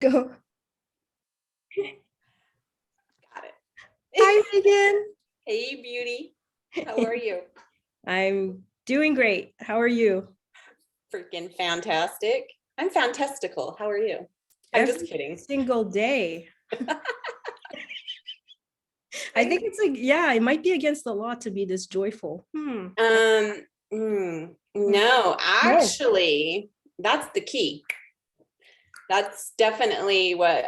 go. Got it. Hi, Megan. Hey, beauty. How are you? I'm doing great. How are you? Freaking fantastic. I'm fantastical. How are you? I'm just kidding. Single day. I think it's like, yeah, it might be against the law to be this joyful. No, actually, that's the key. That's definitely what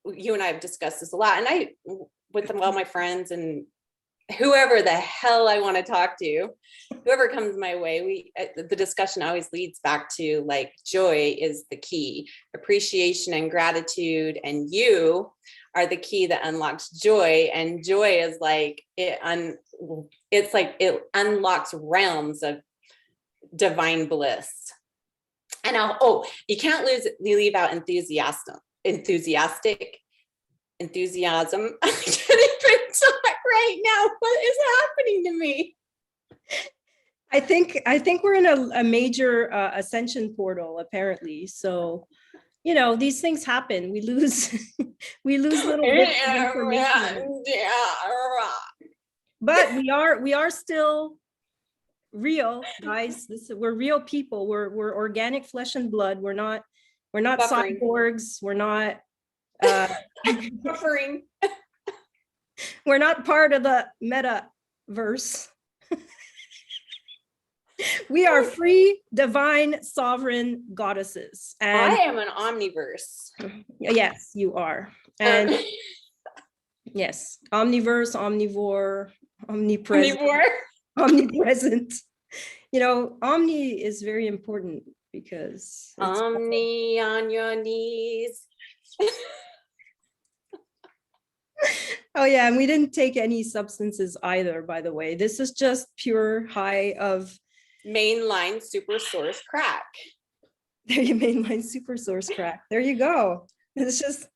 you and I have discussed this a lot. And with all my friends and whoever the hell I want to talk to, whoever comes my way, the discussion always leads back to like joy is the key, appreciation and gratitude, and you are the key that unlocks joy. And joy is like it's like it unlocks realms of divine bliss. And you can't leave out enthusiasm. I'm getting talk right now. What is happening to me? I think we're in a major ascension portal, apparently. So, these things happen. We lose little bits of information. But we are still real, guys. We're real people. We're organic flesh and blood. We're not Buffering. cyborgs. We're not buffering. We're not part of the metaverse. We are free, divine, sovereign goddesses. And I am an omniverse. Yes, you are. And yes, omniverse, omnivore, omnipresent. Omnipresent. Omni is very important because omni on your knees. Oh yeah, and we didn't take any substances either, by the way. This is just pure high of mainline super source crack. There you mainline super source crack. There you go. It's just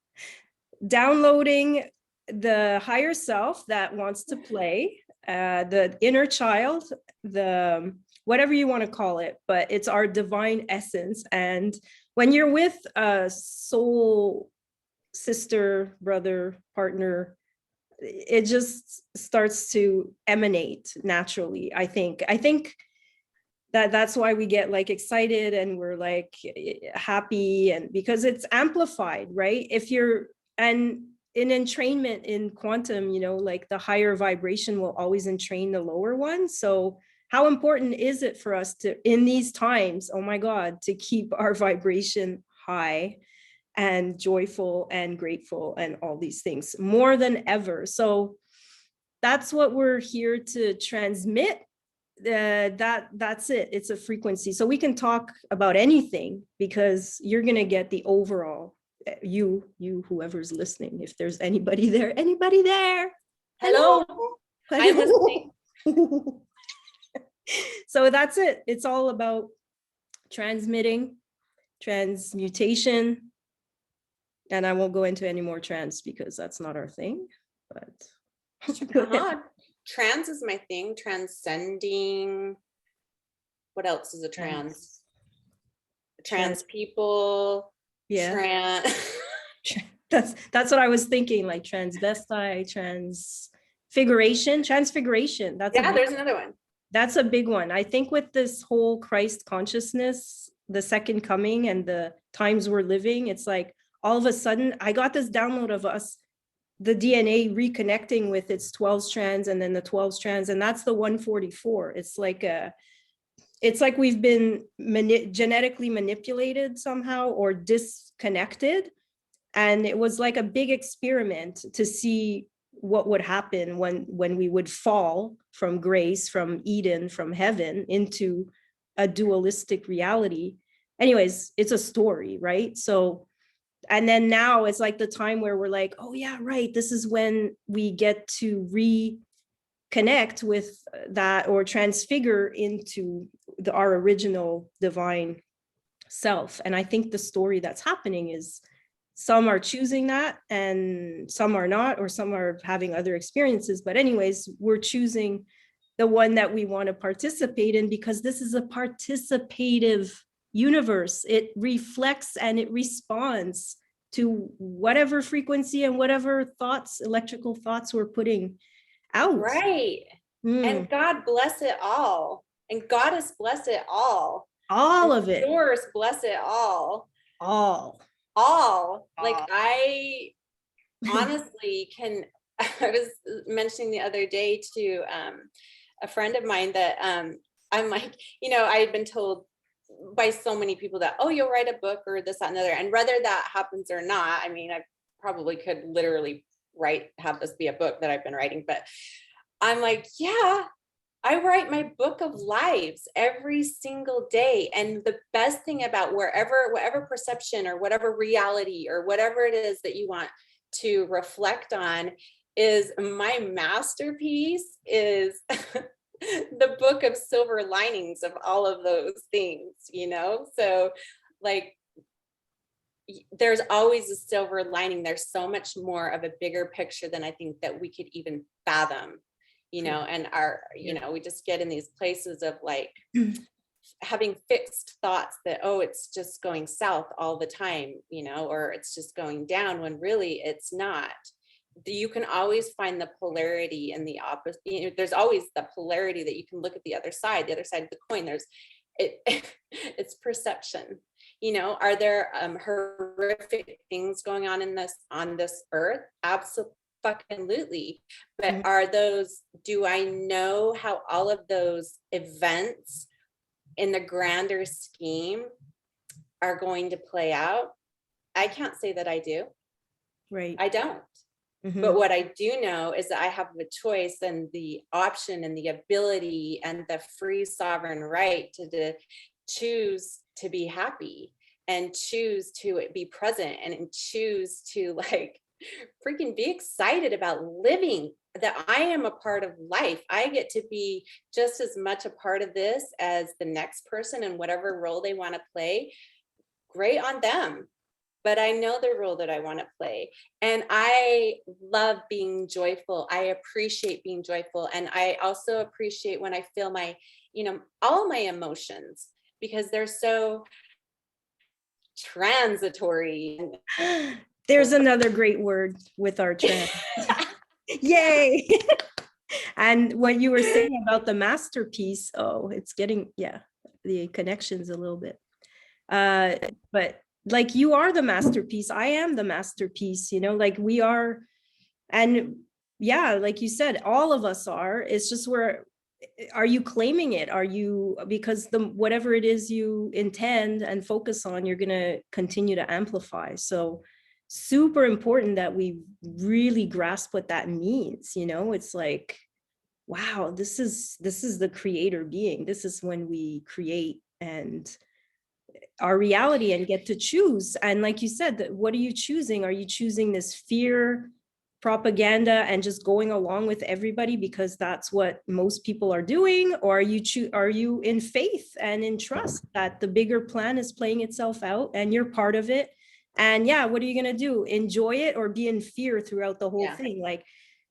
downloading the higher self that wants to play, the inner child, the whatever you want to call it, but it's our divine essence. And when you're with a soul sister, brother, partner, it just starts to emanate naturally. I think that's why we get like excited and we're like happy, and because it's amplified, right? If you're in entrainment in quantum, like the higher vibration will always entrain the lower one. So how important is it for us to, in these times, oh my God, to keep our vibration high and joyful and grateful and all these things more than ever? So that's what we're here to transmit. That's it. It's a frequency. So we can talk about anything because you're going to get the overall, you whoever's listening, if there's anybody there. Hello. I'm listening. So that's it. It's all about transmitting, transmutation. And I won't go into any more trans because that's not our thing, but trans is my thing. Transcending. What else is a trans? Trans people. Yeah. That's what I was thinking, like transvestite, transfiguration. That's there's another one. That's a big one. I think with this whole Christ consciousness, the second coming and the times we're living, it's like all of a sudden I got this download of us, the DNA reconnecting with its 12 strands and then the 12 strands, and that's the 144. It's like we've been genetically manipulated somehow or disconnected. And it was like a big experiment to see what would happen when we would fall from grace, from Eden, from heaven into a dualistic reality. Anyways, it's a story, right? So, and then now it's like the time where we're like, oh yeah, right. This is when we get to reconnect with that or transfigure into our original divine self. And I think the story that's happening is some are choosing that and some are not, or some are having other experiences. But anyways, we're choosing the one that we want to participate in because this is a participative universe. It reflects and it responds to whatever frequency and whatever thoughts, electrical thoughts we're putting out. Right. And God bless it all. And Goddess bless it all. All and of it. Source bless it all. All. Like I honestly can, I was mentioning the other day to a friend of mine that I'm like, you know, I had been told by so many people that, oh, you'll write a book or this, that, and the other. And whether that happens or not, I mean, I probably could literally have this be a book that I've been writing, but I'm like, yeah, I write my book of lives every single day. And the best thing about whatever perception or whatever reality or whatever it is that you want to reflect on is my masterpiece is the book of silver linings of all of those things, you know? So like, there's always a silver lining. There's so much more of a bigger picture than I think that we could even fathom, you know, and you know, we just get in these places of like having fixed thoughts that, oh, it's just going south all the time, you know, or it's just going down, when really it's not. You can always find the polarity in the opposite. You know, there's always the polarity that you can look at the other side of the coin. It's perception. You know, are there horrific things going on on this earth? Absolutely. But do I know how all of those events in the grander scheme are going to play out? I can't say that I do. Right. I don't. But what I do know is that I have the choice and the option and the ability and the free sovereign right to choose to be happy and choose to be present and choose to like freaking be excited about living, that I am a part of life. I get to be just as much a part of this as the next person, and whatever role they want to play, great on them. But I know the role that I want to play. And I love being joyful. I appreciate being joyful. And I also appreciate when I feel my, you know, all my emotions, because they're so transitory. There's another great word with our trans. Yay. And what you were saying about the masterpiece, oh, it's getting, the connections a little bit. But like, you are the masterpiece. I am the masterpiece, you know, like we are. And yeah, like you said, all of us are. It's just are you claiming it? Are you, because whatever it is you intend and focus on, you're going to continue to amplify. So super important that we really grasp what that means. You know, it's like, wow, this is the creator being. This is when we create and our reality and get to choose. And like you said, what are you choosing? Are you choosing this fear propaganda and just going along with everybody because that's what most people are doing? Or are you in faith and in trust that the bigger plan is playing itself out and you're part of it? And yeah, what are you going to do? Enjoy it or be in fear throughout the whole thing? Like,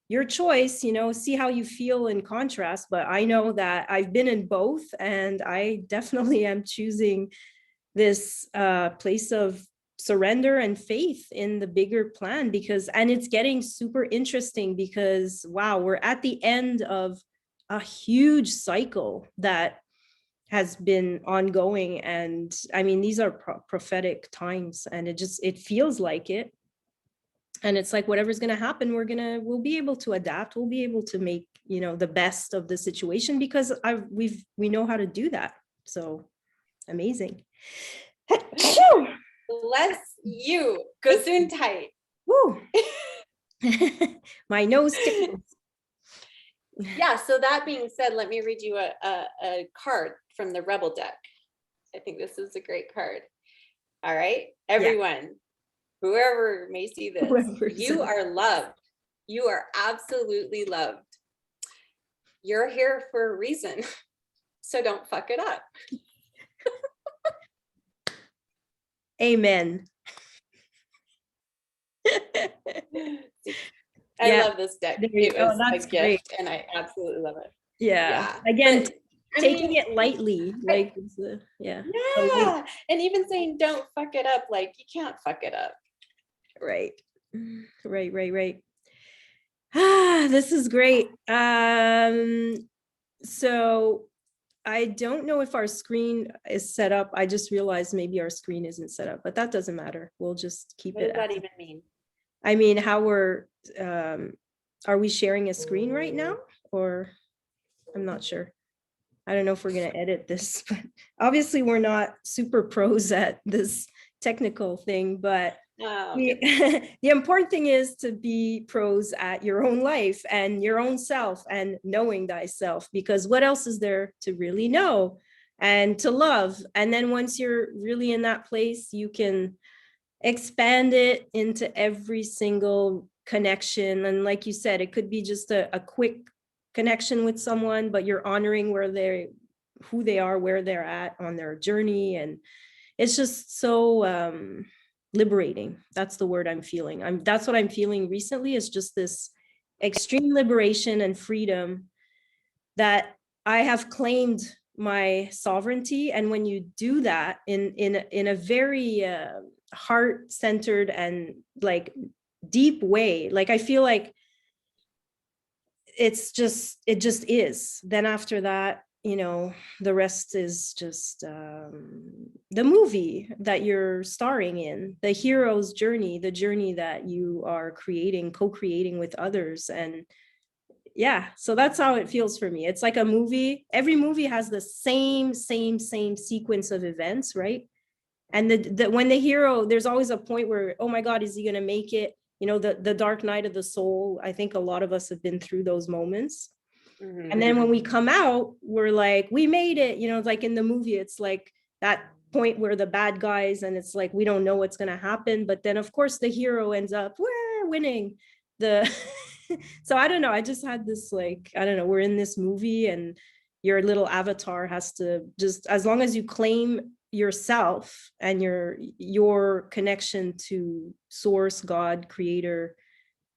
your choice, you know, see how you feel in contrast. But I know that I've been in both, and I definitely am choosing this place of surrender and faith in the bigger plan, and it's getting super interesting because, wow, we're at the end of a huge cycle that has been ongoing. And I mean, these are prophetic times, and it feels like it. And it's like, whatever's going to happen, we'll be able to adapt. We'll be able to make, you know, the best of the situation, because we know how to do that. So amazing. Bless you. Gesundheit. Woo. My nose tickles. Yeah, so that being said, let me read you a card from the Rebel deck. I think this is a great card. All right, everyone, whoever may see this, you are loved. You are absolutely loved. You're here for a reason, so don't fuck it up. Amen. I love this deck. It was a gift, great. And I absolutely love it. Yeah. Again, taking it lightly, like, and even saying don't fuck it up, like, you can't fuck it up. Right. Right. Ah, this is great. So I don't know if our screen is set up. I just realized maybe our screen isn't set up, but that doesn't matter. We'll just keep What it. does that even mean? I mean, are we sharing a screen right now? Or I'm not sure. I don't know if we're going to edit this, but obviously we're not super pros at this technical thing, but Oh, the, the important thing is to be pros at your own life and your own self and knowing thyself, because what else is there to really know and to love? And then once you're really in that place, you can expand it into every single connection. And like you said, it could be just a quick connection with someone, but you're honoring who they are, where they're at on their journey. And it's just so liberating. That's the word I'm feeling. That's what I'm feeling recently, is just this extreme liberation and freedom that I have claimed my sovereignty. And when you do that in a very heart-centered and like deep way, like I feel like it just is. Then after that, the rest is just the movie that you're starring in, the hero's journey, the journey that you are co-creating with others. And yeah, so that's how it feels for me. It's like a movie. Every movie has the same sequence of events, right? And when the hero, there's always a point where, oh my God, is he going to make it? The dark night of the soul. I think a lot of us have been through those moments. Mm-hmm. And then when we come out, we're like, we made it. Like in the movie, it's like that point where the bad guys, and it's like, we don't know what's going to happen. But then, of course, the hero ends up, we're winning. So I don't know. I just had this, like, I don't know, we're in this movie and your little avatar has to just, as long as you claim yourself and your connection to source, God, creator,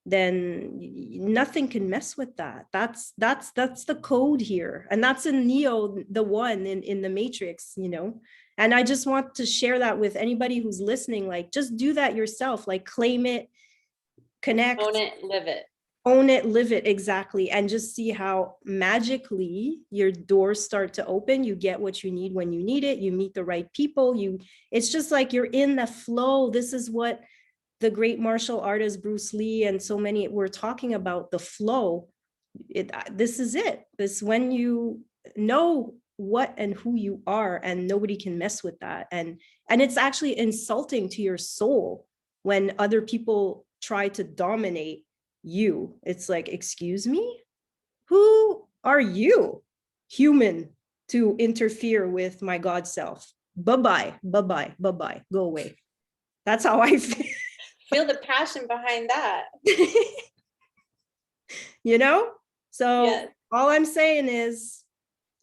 then nothing can mess with that. That's the code here. And that's in Neo, the one in the Matrix, And I just want to share that with anybody who's listening. Like, just do that yourself, like claim it, connect, Own it, live it. Own it, live it, exactly. And just see how magically your doors start to open. You get what you need when you need it. You meet the right people. It's just like you're in the flow. This is what the great martial artist Bruce Lee and so many were talking about, the flow. This is it. This, when you know what and who you are, and nobody can mess with that. And it's actually insulting to your soul when other people try to dominate you. It's like, excuse me, who are you, human, to interfere with my God self? Bye-bye, go away. That's how I feel. Feel the passion behind that. So yes. All I'm saying is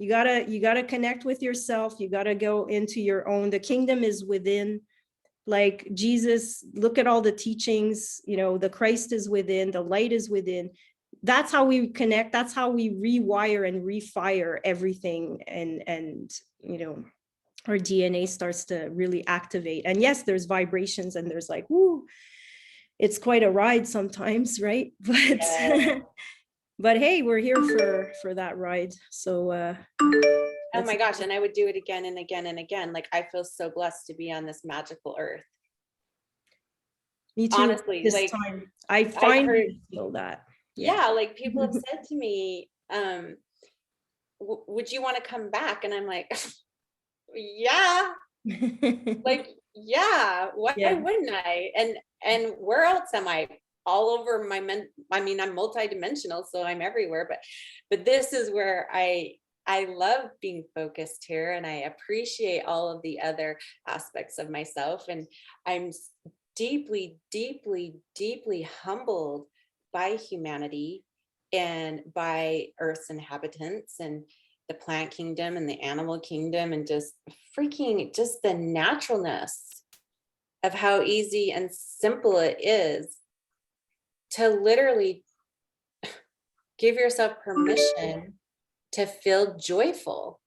you gotta connect with yourself. You gotta go into your own, the kingdom is within. Like Jesus, look at all the teachings, the Christ is within, the light is within. That's how we connect. That's how we rewire and refire everything. And our DNA starts to really activate. And yes, there's vibrations and there's like, whoo, it's quite a ride sometimes, right? But yes. but hey, we're here for that ride. So oh my gosh, and I would do it again and again and again. Like, I feel so blessed to be on this magical earth. Me too. Honestly, this like time I finally feel that. Yeah, like people have said to me, would you want to come back? And I'm like, yeah. Like, yeah, why wouldn't I? And where else am I? All over I'm multidimensional, so I'm everywhere, but this is where I love being focused here, and I appreciate all of the other aspects of myself. And I'm deeply, deeply, deeply humbled by humanity and by Earth's inhabitants and the plant kingdom and the animal kingdom, and just the naturalness of how easy and simple it is to literally give yourself permission to feel joyful.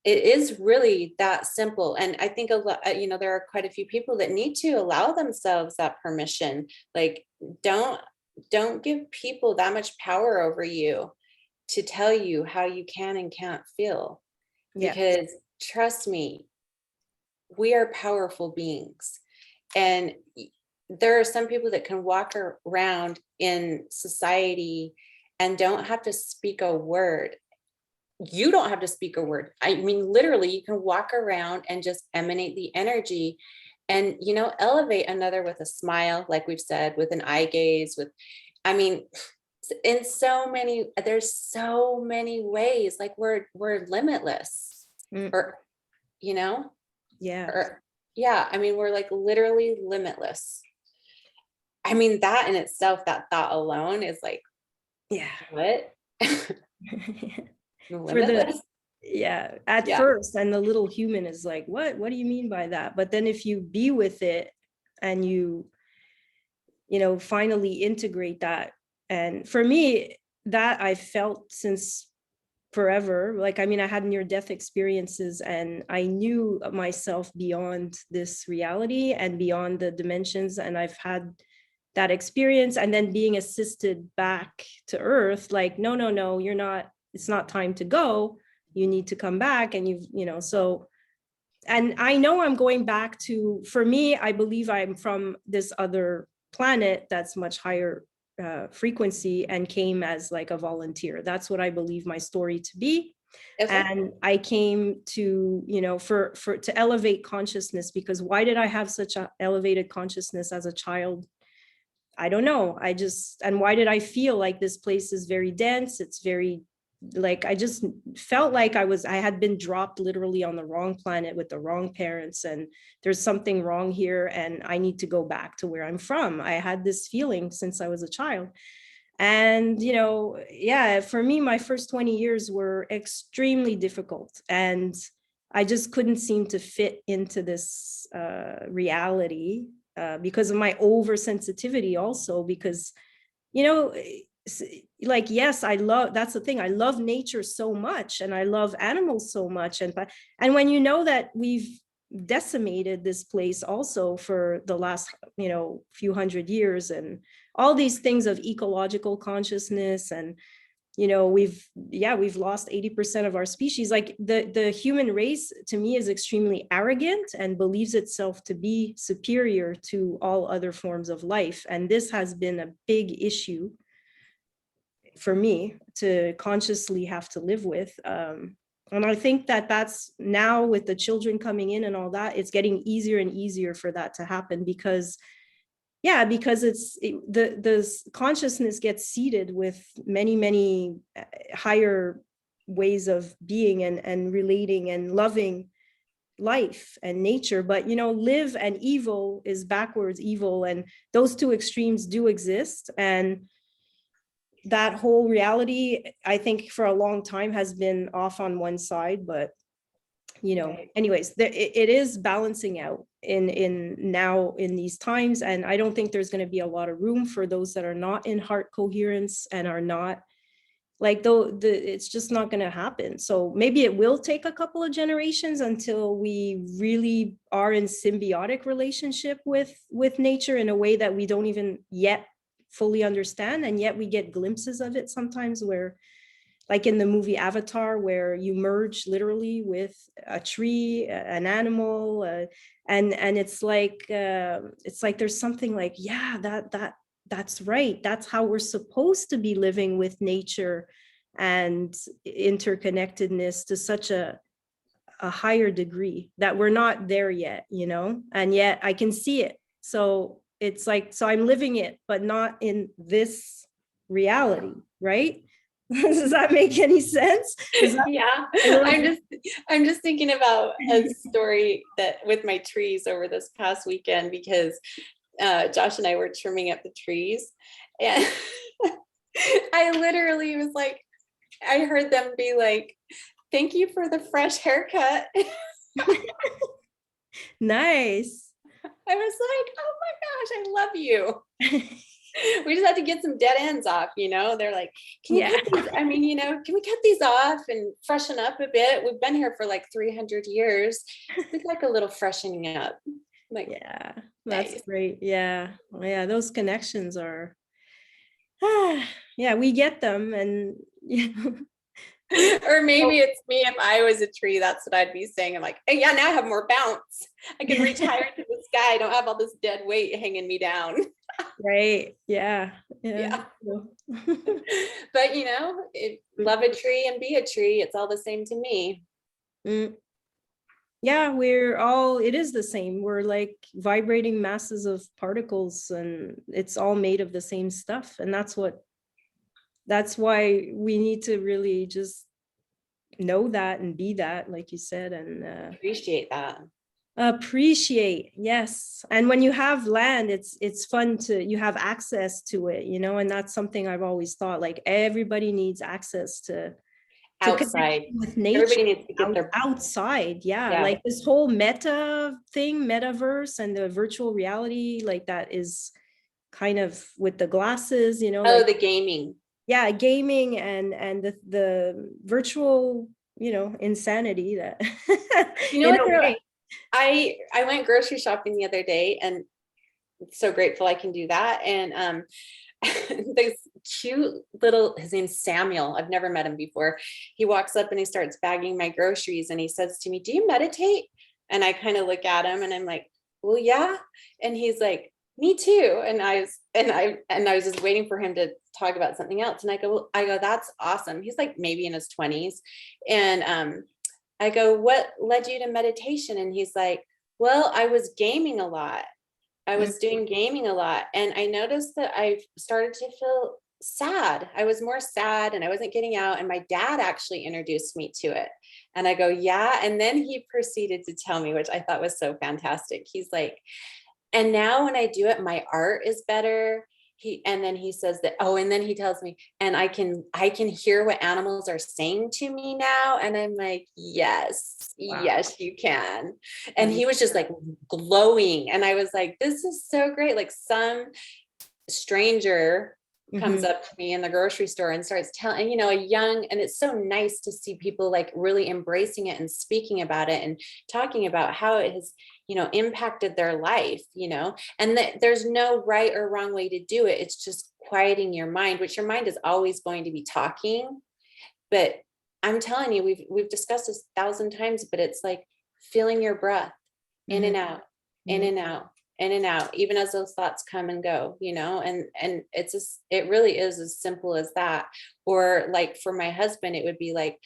it is really that simple. And I think a lot, there are quite a few people that need to allow themselves that permission. Like, don't give people that much power over you to tell you how you can and can't feel. Yeah. Because trust me, we are powerful beings. And there are some people that can walk around in society and don't have to speak a word. You don't have to speak a word. I mean, literally, you can walk around and just emanate the energy and, elevate another with a smile, like we've said, with an eye gaze, I mean, there's so many ways, like we're limitless, or, Yeah. or, yeah, I mean, we're like literally limitless. I mean, that in itself, that thought alone is like, Yeah. what? For Limitless? at Yeah. first, and the little human is like, what do you mean by that? But then if you be with it and you finally integrate that, and for me, that I felt since forever. Like, I mean, I had near death experiences and I knew myself beyond this reality and beyond the dimensions, and I've had that experience, and then being assisted back to earth, like, no, you're not, it's not time to go, you need to come back. And so, and I know I'm going back to, for me, I believe I'm from this other planet that's much higher frequency, and came as like a volunteer. That's what I believe my story to be. Okay. And I came to, for to elevate consciousness, because why did I have such an elevated consciousness as a child? I don't know. And why did I feel like this place is very dense? It's very, like, I just felt like I had been dropped literally on the wrong planet with the wrong parents, and there's something wrong here and I need to go back to where I'm from. I had this feeling since I was a child. And, for me, my first 20 years were extremely difficult, and I just couldn't seem to fit into this reality because of my oversensitivity also, because, like, yes, that's the thing. I love nature so much, and I love animals so much. And when that we've decimated this place also for the last, few hundred years, and all these things of ecological consciousness, and we've lost 80% of our species. Like, the human race to me is extremely arrogant and believes itself to be superior to all other forms of life, and this has been a big issue for me to consciously have to live with. And I think that now, with the children coming in and all that, it's getting easier and easier for that to happen, because the consciousness gets seeded with many higher ways of being and relating and loving life and nature. But live and evil is backwards evil, and those two extremes do exist. And that whole reality, I think, for a long time has been off on one side. But anyways, it is balancing out in now in these times. And I don't think there's going to be a lot of room for those that are not in heart coherence and are not, like, though, it's just not going to happen. So maybe it will take a couple of generations until we really are in symbiotic relationship with nature in a way that we don't even yet fully understand. And yet we get glimpses of it sometimes, where, like in the movie Avatar, where you merge literally with a tree, an animal, and it's like there's something like, yeah, that's right. That's how we're supposed to be living with nature and interconnectedness to such a higher degree that we're not there yet, and yet I can see it. So it's like, so I'm living it, but not in this reality, right? Does that make any sense? Yeah, I'm just thinking about a story that with my trees over this past weekend, because Josh and I were trimming up the trees, and I literally was like, I heard them be like, "Thank you for the fresh haircut." Nice. I was like, "Oh my gosh, I love you." We just had to get some dead ends off, they're like, can you cut these? I mean, can we cut these off and freshen up a bit? We've been here for like 300 years. We'd like a little freshening up. Like, Yeah, that's nice. great. Yeah. Yeah, those connections are, yeah, we get them. And Or maybe it's me, if I was a tree, that's what I'd be saying. I'm like, hey, yeah, now I have more bounce. I can reach higher to the sky. I don't have all this dead weight hanging me down. right. Yeah. Yeah. But love a tree and be a tree. It's all the same to me. Mm. Yeah, it is the same. We're like vibrating masses of particles, and it's all made of the same stuff. And that's why we need to really just know that and be that, like you said, and Appreciate that. appreciate. Yes. And when you have land, it's fun you have access to it, and that's something I've always thought, like everybody needs access to Outside. connect with nature. Everybody needs to get their outside. Yeah. Yeah. Like this whole metaverse and the virtual reality, like that is kind of with the glasses, Oh, like, the gaming. yeah, gaming and the virtual, insanity that You know in what, a girl? way. I went grocery shopping the other day, and so grateful I can do that. And this cute little, his name's Samuel. I've never met him before. He walks up and he starts bagging my groceries, and he says to me, "Do you meditate?" And I kind of look at him and I'm like, "Well, yeah." And he's like, "Me too." And I was just waiting for him to talk about something else. And I go, "That's awesome." He's like maybe in his 20s. And I go, "What led you to meditation?" And he's like, "Well, I was gaming a lot. I was doing gaming a lot. And I noticed that I started to feel sad. I was more sad and I wasn't getting out. And my dad actually introduced me to it." And I go, "Yeah." And then he proceeded to tell me, which I thought was so fantastic. He's like, "And now when I do it, my art is better." And then he says that, oh, and then he tells me, "And I can hear what animals are saying to me now." And I'm like, "Yes, Wow. yes, you can." And he was just like glowing. And I was like, "This is so great." Like some stranger comes up to me in the grocery store and starts telling, and it's so nice to see people like really embracing it and speaking about it and talking about how it has, impacted their life, and that there's no right or wrong way to do it. It's just quieting your mind, which your mind is always going to be talking. But I'm telling you, we've discussed this 1,000 times, but it's like feeling your breath in and out, in and out, in and out, even as those thoughts come and go, and it really is as simple as that. Or like for my husband, it would be like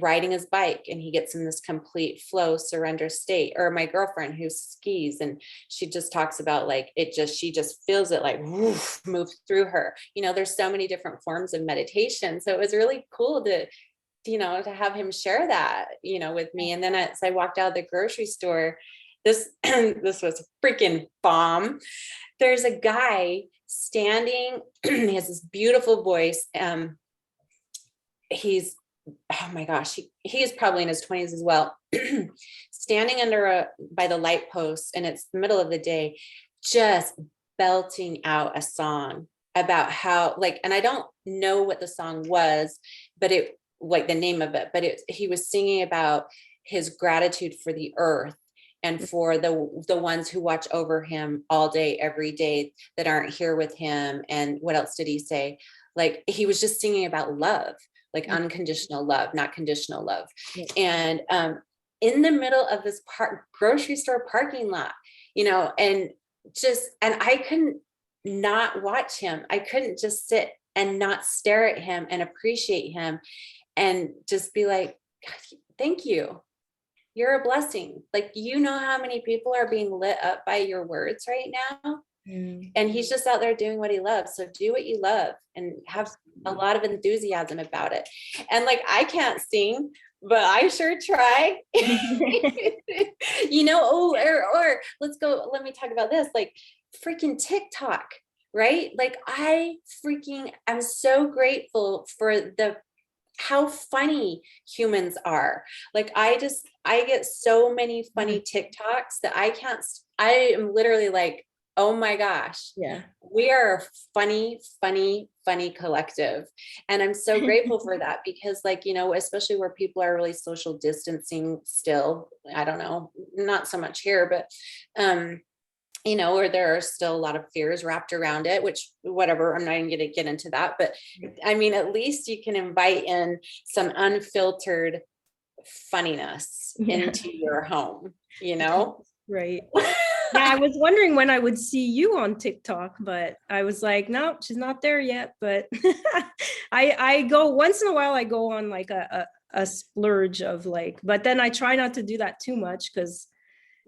riding his bike and he gets in this complete flow surrender state. Or my girlfriend who skis, and she just talks about like she just feels it like woof, move through her. There's so many different forms of meditation. So it was really cool to have him share that, with me. And then as I walked out of the grocery store, this was a freaking bomb. There's a guy standing, he has this beautiful voice. He's, oh my gosh, he is probably in his 20s as well, standing by the light post, and it's the middle of the day, just belting out a song about how, like, and I don't know what the song was, but it, like the name of it, but he was singing about his gratitude for the earth and for the ones who watch over him all day, every day, that aren't here with him. And what else did he say? Like, he was just singing about love, like unconditional love, not conditional love. And in the middle of this grocery store parking lot, and I couldn't not watch him. I couldn't just sit and not stare at him and appreciate him and just be like, "God, thank you. You're a blessing." Like, how many people are being lit up by your words right now? And he's just out there doing what he loves. So do what you love and have a lot of enthusiasm about it. And like, I can't sing, but I sure try. Or let me talk about this, like freaking TikTok, right? Like I'm so grateful for how funny humans are. Like, I get so many funny TikToks that I am literally like, oh my gosh, we are a funny collective. And I'm so grateful for that because like, you know, especially where people are really social distancing still, I don't know, not so much here, but, you know, where there are still a lot of fears wrapped around it, which whatever, I'm not even going to get into that, but I mean, at least you can invite in some unfiltered funniness into your home, you know? Right. Yeah, I was wondering when I would see you on TikTok, but I was like, no, she's not there yet. But I go once in a while, I go on like a splurge of like, but then I try not to do that too much because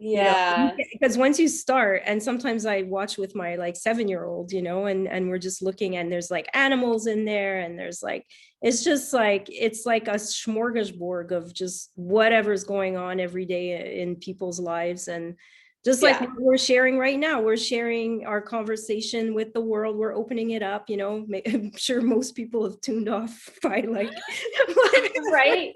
Yeah. because once you start, and sometimes I watch with my like 7-year-old, and we're just looking, and there's like animals in there, and there's like it's just like it's like a smorgasbord of just whatever's going on every day in people's lives. And just like what we're sharing right now, we're sharing our conversation with the world, we're opening it up. I'm sure most people have tuned off by like Right.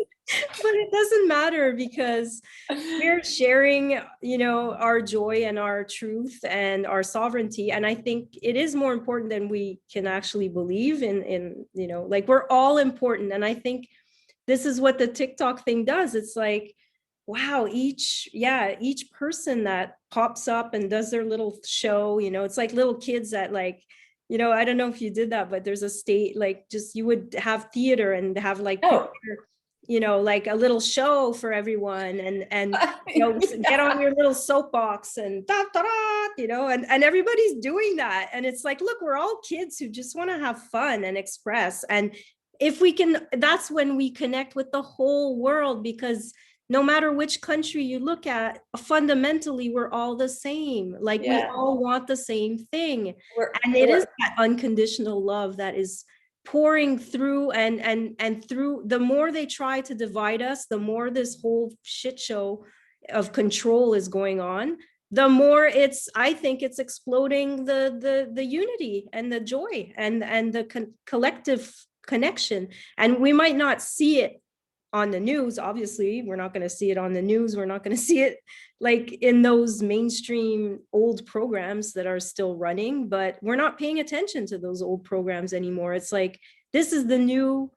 but it doesn't matter because we're sharing, our joy and our truth and our sovereignty. And I think it is more important than we can actually believe in, like we're all important. And I think this is what the TikTok thing does. It's like, wow, each person that pops up and does their little show, it's like little kids that like, I don't know if you did that, but there's a state, like just you would have theater and have like picture, like a little show for everyone, and get on your little soapbox and da, da, da, and everybody's doing that. And it's like, look, we're all kids who just want to have fun and express. And if we can, that's when we connect with the whole world, because no matter which country you look at, fundamentally, we're all the same. Like we all want the same thing. And it is that unconditional love that is pouring through and through. The more they try to divide us, the more this whole shit show of control is going on, the more I think it's exploding the unity and the joy and the collective connection. And we might not see it on the news. Obviously, we're not going to see it on the news. We're not going to see it like in those mainstream old programs that are still running, but we're not paying attention to those old programs anymore. It's like, this is the new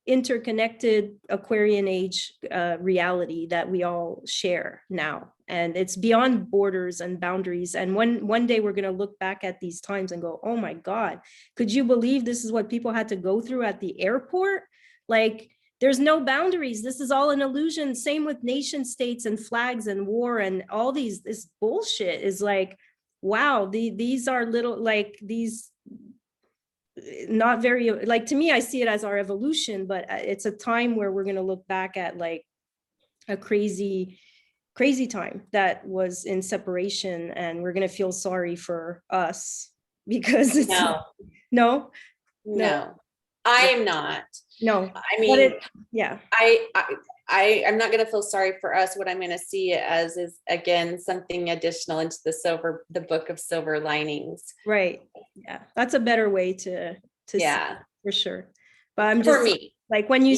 interconnected Aquarian age reality that we all share now. And it's beyond borders and boundaries. And one day we're going to look back at these times and go, oh my God, could you believe this is what people had to go through at the airport? Like, there's no boundaries. This is all an illusion. Same with nation states and flags and war and all this bullshit is like, wow, these are little, like these, not very, like, to me, I see it as our evolution, but it's a time where we're going to look back at like a crazy time that was in separation, and we're going to feel sorry for us because it's no, I am not. No, I mean, yeah. I'm not going to feel sorry for us. What I'm going to see it as is, again, something additional into the book of silver linings. Right. Yeah. That's a better way to see it, for sure. But I'm just, for me, like, when you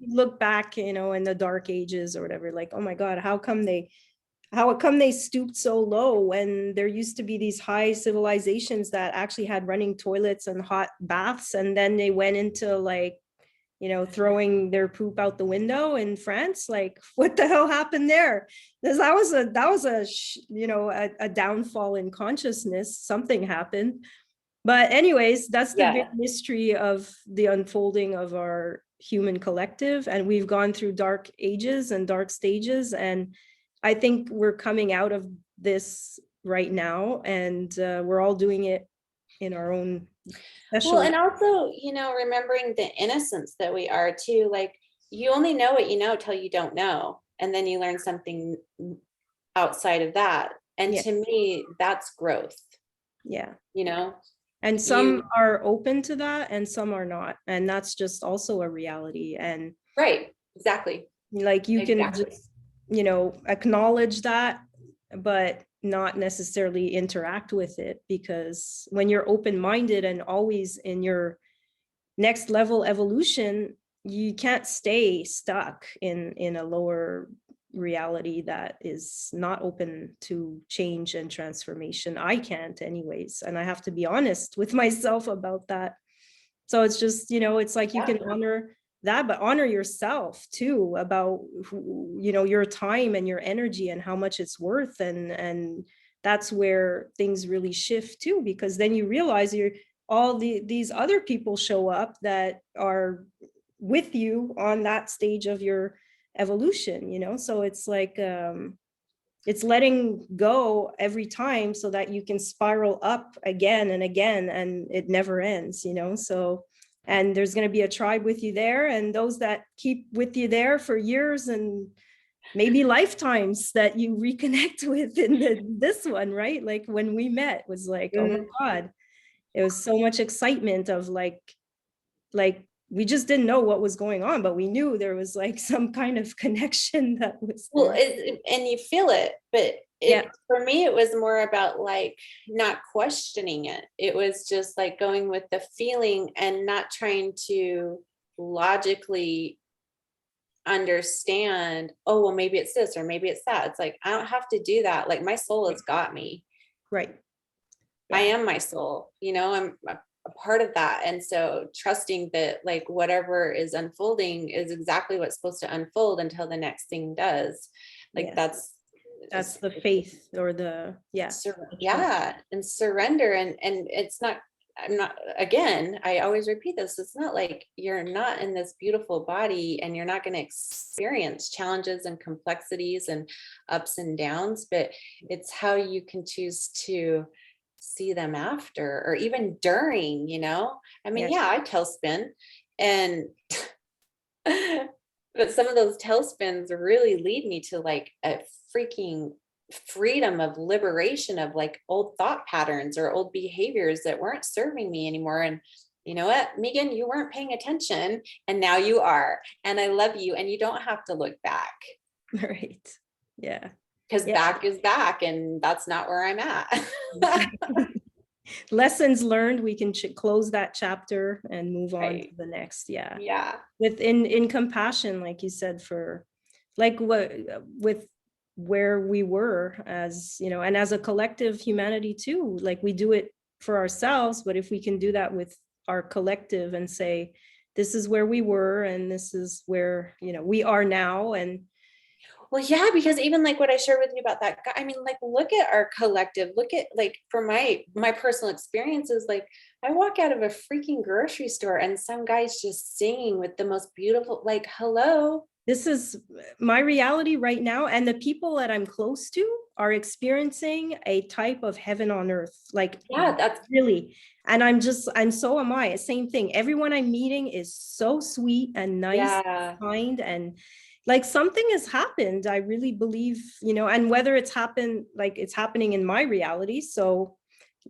look back, in the dark ages or whatever, like, oh my God, how come they stooped so low when there used to be these high civilizations that actually had running toilets and hot baths, and then they went into like, throwing their poop out the window in France? Like, what the hell happened there? That was a downfall in consciousness. Something happened. But anyways, that's the big mystery of the unfolding of our human collective. And we've gone through dark ages and dark stages. And I think we're coming out of this right now, and we're all doing it in our own special. Well, and also, remembering the innocence that we are too. Like, you only know what you know till you don't know, and then you learn something outside of that. And to me, that's growth. Yeah. And some are open to that and some are not, and that's just also a reality. And right, exactly, like you can just acknowledge that, but not necessarily interact with it, because when you're open-minded and always in your next level evolution, you can't stay stuck in a lower reality that is not open to change and transformation. I can't anyways, and I have to be honest with myself about that. So it's just, it's like you can honor that, but honor yourself too, about your time and your energy and how much it's worth. And that's where things really shift too, because then you realize these other people show up that are with you on that stage of your evolution. So it's like, it's letting go every time so that you can spiral up again and again, and it never ends. So, and there's going to be a tribe with you there, and those that keep with you there for years and maybe lifetimes that you reconnect with in this one, right? Like when we met was like, oh my God, it was so much excitement of like we just didn't know what was going on, but we knew there was like some kind of connection that was there. Well, and you feel it, but for me, it was more about like not questioning it. It was just like going with the feeling and not trying to logically understand, oh, well, maybe it's this or maybe it's that. It's like, I don't have to do that. Like my soul has got me. Right. I am my soul, I'm a part of that. And so trusting that like whatever is unfolding is exactly what's supposed to unfold until the next thing does. Like that's the faith, or the and surrender. And it's not, I'm not, again, I always repeat this, it's not like you're not in this beautiful body and you're not going to experience challenges and complexities and ups and downs, but it's how you can choose to see them after or even during, I mean, I tailspin and but some of those tailspins really lead me to like a freaking freedom of liberation of like old thought patterns or old behaviors that weren't serving me anymore. And you know what, Megan, you weren't paying attention and now you are, and I love you, and you don't have to look back. Right. Yeah. Because back is back, and that's not where I'm at. Lessons learned, we can close that chapter and move on to the next. Yeah. In compassion, like you said, for like with where we were as, and as a collective humanity too, like we do it for ourselves, but if we can do that with our collective and say, this is where we were and this is where, we are now. And well, yeah, because even like what I shared with you about that guy, I mean, like, look at our collective, look at like, for my personal experiences, like I walk out of a freaking grocery store and some guy's just singing with the most beautiful, like, hello. This is my reality right now. And the people that I'm close to are experiencing a type of heaven on earth. Like, that's really. And so am I. Same thing. Everyone I'm meeting is so sweet and nice, and kind, and like something has happened. I really believe, and whether it's happened, like it's happening in my reality. So,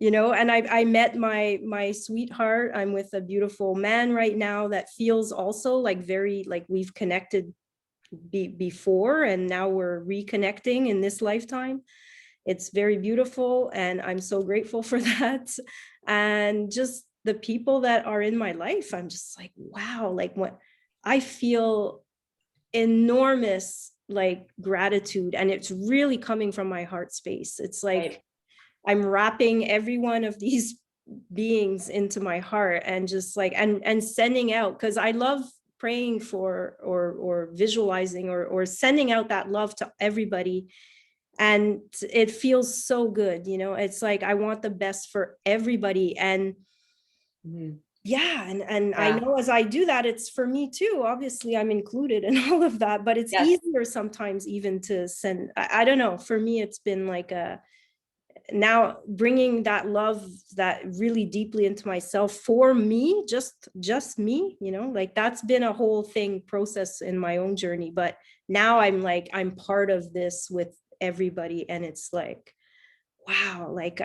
and I met my sweetheart. I'm with a beautiful man right now that feels also like very, like we've connected before, and now we're reconnecting in this lifetime. It's very beautiful, and I'm so grateful for that. And just the people that are in my life, I'm just like, wow, like what I feel enormous like gratitude, and it's really coming from my heart space. It's like I'm wrapping every one of these beings into my heart and just like and sending out, because I love praying for or visualizing or sending out that love to everybody. And it feels so good, it's like I want the best for everybody. And I know as I do that, it's for me too. Obviously I'm included in all of that, but it's easier sometimes even to send. I don't know, for me it's been like now bringing that love that really deeply into myself for me, just me, like that's been a whole process in my own journey. But now I'm like, I'm part of this with everybody, and it's like, wow, like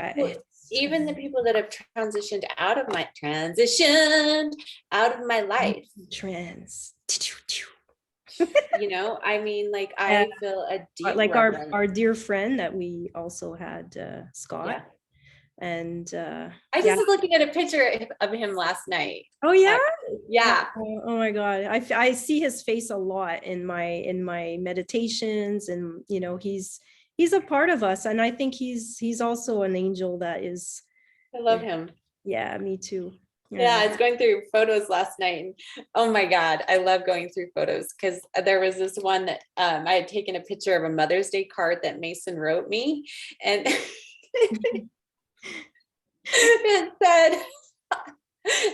even the people that have transitioned out of my life. I mean, like I feel a deep like our dear friend that we also had, Scott. And I just was looking at a picture of him last night. Oh yeah. Yeah. Oh my God. I see his face a lot in my meditations, and he's a part of us, and I think he's also an angel that is. I love him. Yeah, me too. Yeah, I was going through photos last night, and oh my God, I love going through photos, because there was this one that I had taken a picture of a Mother's Day card that Mason wrote me, and it said,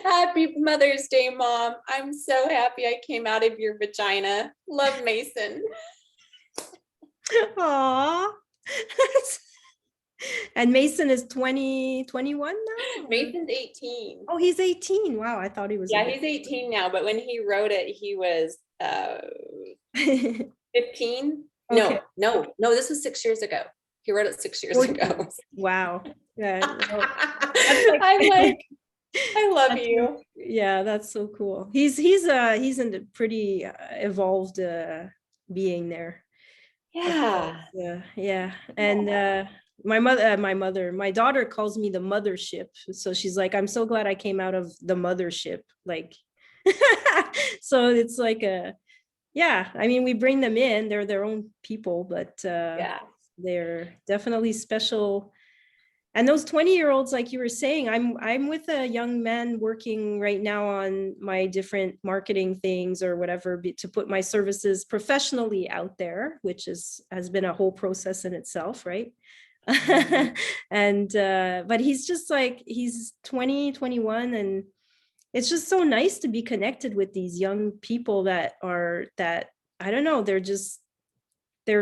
"Happy Mother's Day, Mom. I'm so happy I came out of your vagina. Love, Mason." Aw. And Mason is 21 now? Mason's 18. Oh, he's 18. Wow, I thought he was. Yeah, he's 18 now, but when he wrote it, he was 15. Okay. No, this was 6 years ago. He wrote it 6 years ago. Wow. Yeah. I'm like, I love you. Yeah, that's so cool. He's a pretty evolved being there. Yeah. Yeah. And my daughter calls me the mothership. So she's like, I'm so glad I came out of the mothership. Like, so it's like yeah, I mean, we bring them in, they're their own people, but Yeah. they're definitely special. And those 20-year-olds, like you were saying, I'm with a young man working right now on my different marketing things or whatever to put my services professionally out there, which has been a whole process in itself, right? Mm-hmm. And but he's just like, he's 20, 21, and it's just so nice to be connected with these young people that I don't know, they're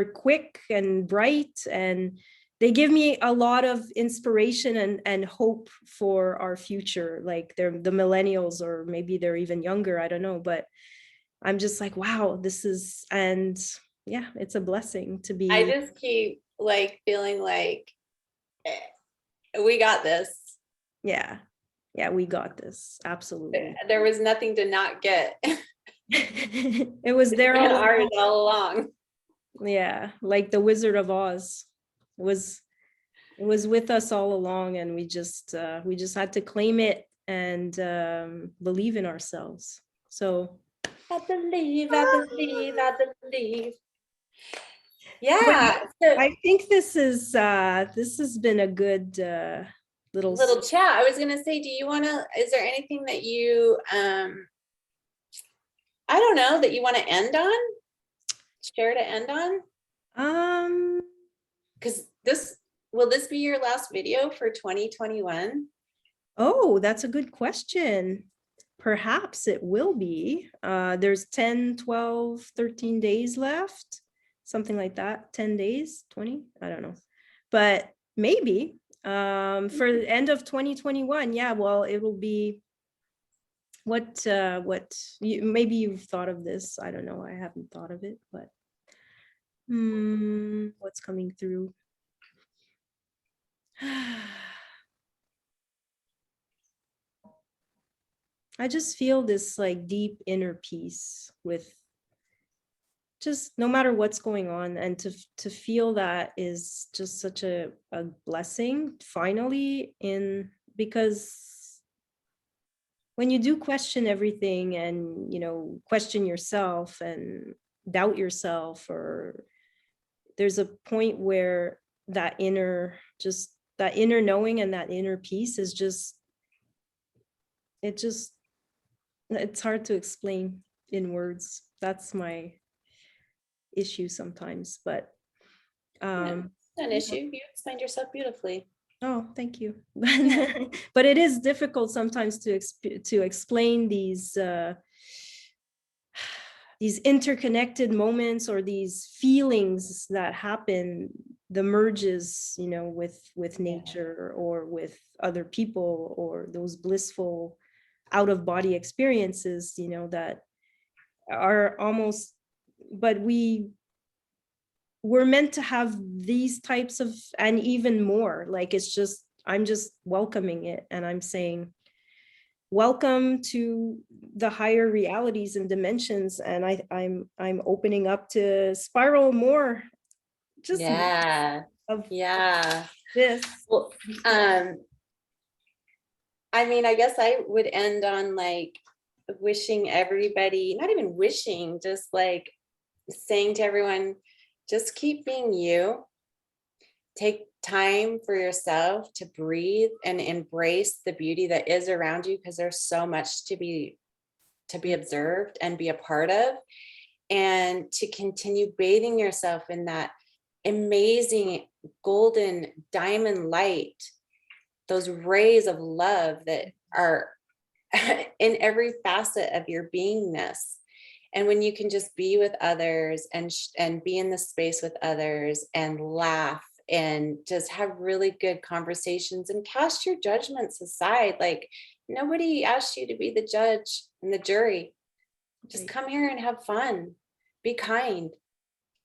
quick and bright, and they give me a lot of inspiration and hope for our future. Like they're the millennials, or maybe they're even younger, I don't know, but I'm just like, wow, and yeah, it's a blessing to be. I just keep like feeling like we got this. Yeah, we got this. Absolutely. There was nothing to not get. It was there all along. Yeah, like the Wizard of Oz. It was with us all along, and we just had to claim it and believe in ourselves. So I believe. Yeah. So I think this has been a good little chat. I was gonna say, is there anything that you I don't know, that you want to end on? Share to end on? Because will this be your last video for 2021? Oh, that's a good question. Perhaps it will be. There's 10, 12, 13 days left, something like that. 10 days, 20, I don't know, but maybe for the end of 2021. Yeah, well, it will be maybe you've thought of this. I don't know, I haven't thought of it, but what's coming through? I just feel this like deep inner peace with just no matter what's going on, and to feel that is just such a blessing finally, because when you do question everything and question yourself and doubt yourself, or there's a point where that inner knowing and that inner peace is just it's hard to explain in words. That's my issue sometimes, but an issue. You explained yourself beautifully. Oh, thank you. But it is difficult sometimes to explain these interconnected moments, or these feelings that happen, the merges, with nature or with other people, or those blissful out of body experiences, that are almost, but we're meant to have these types of, and even more. Like, I'm just welcoming it, and I'm saying, welcome to the higher realities and dimensions. And I'm opening up to spiral more. Just this. Well, I mean, I guess I would end on like wishing everybody, not even wishing, just like saying to everyone, just keep being you. Take time for yourself to breathe and embrace the beauty that is around you, because there's so much to be observed and be a part of, and to continue bathing yourself in that amazing golden diamond light, those rays of love that are in every facet of your beingness. And when you can just be with others and be in the space with others and laugh and just have really good conversations and cast your judgments aside. Like, nobody asked you to be the judge and the jury. Just come here and have fun. Be kind.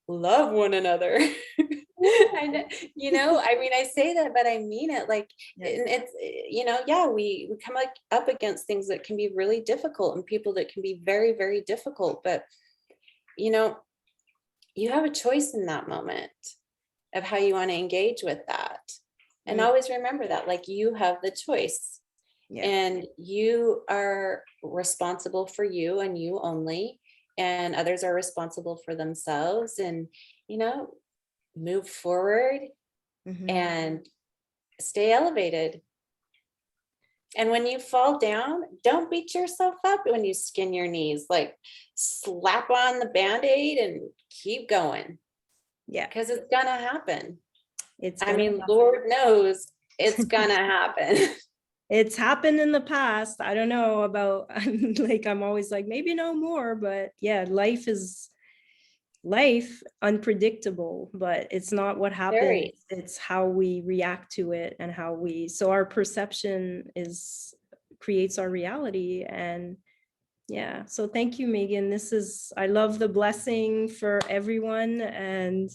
Love one another. I mean, I say that, but I mean it. Like, and it's, we come up against things that can be really difficult, and people that can be very, very difficult. But, you have a choice in that moment of how you want to engage with that. And always remember that, like, you have the choice. And you are responsible for you and you only, and others are responsible for themselves. And, move forward and stay elevated. And when you fall down, don't beat yourself up when you skin your knees. Like, slap on the Band-Aid and keep going. Yeah. Because it's gonna happen. Lord knows it's gonna happen. It's happened in the past. I don't know about, I'm always like, maybe no more, but yeah, life is unpredictable, but it's not what happens. It's how we react to it, and so our perception creates our reality. And yeah, so thank you, Megan. I love the blessing for everyone, and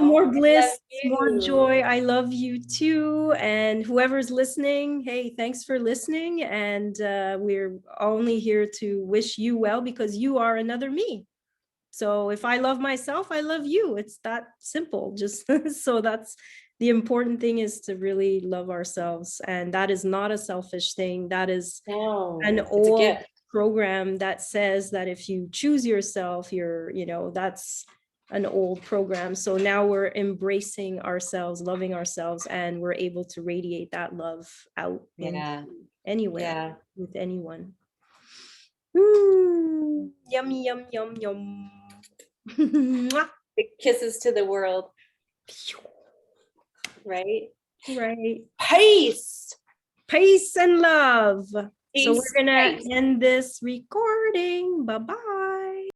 more bliss, more joy. I love you too. And whoever's listening, hey, thanks for listening. And we're only here to wish you well, because you are another me. So if I love myself, I love you. It's that simple. Just so that's the important thing, is to really love ourselves. And that is not a selfish thing. That is an old program that says that if you choose yourself, that's an old program. So now we're embracing ourselves, loving ourselves, and we're able to radiate that love out anywhere, with anyone. Yummy, yum, yum, yum. Big kisses to the world. Right? Peace and love. So we're gonna end this recording. Bye-bye.